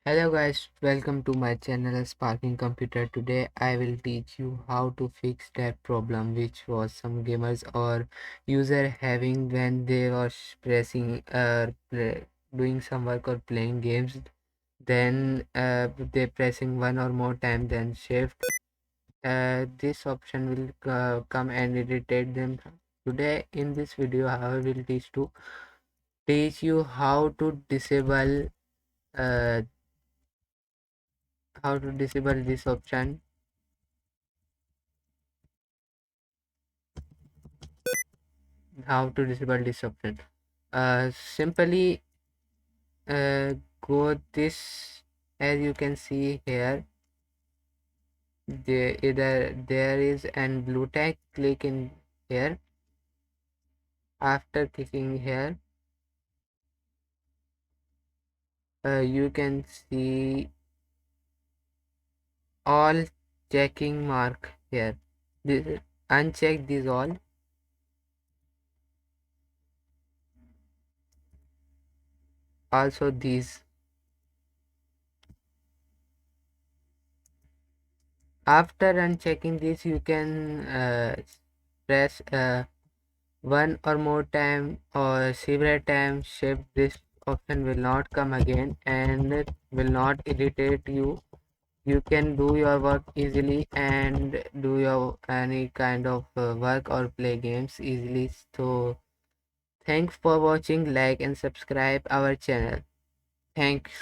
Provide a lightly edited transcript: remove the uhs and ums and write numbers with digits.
Hello guys, welcome to my channel Sparking Computer. Today I will teach you how to fix that problem which was some gamers or user having when they was pressing doing some work or playing games, then they pressing one or more time then shift. This option will come and irritate them. Today in this video I will teach you uh, how to disable this option. How to disable this option? Simply go this, as you can see here, there is an blue tag. Click in here. After clicking here, you can see all checking mark here. This, uncheck these all. Also these. After unchecking this, you can press one or more time or several times. Shift. This option will not come again and it will not irritate you. You can do your work easily and do your any kind of work or play games easily. So thanks for watching. Like and subscribe our channel. Thanks.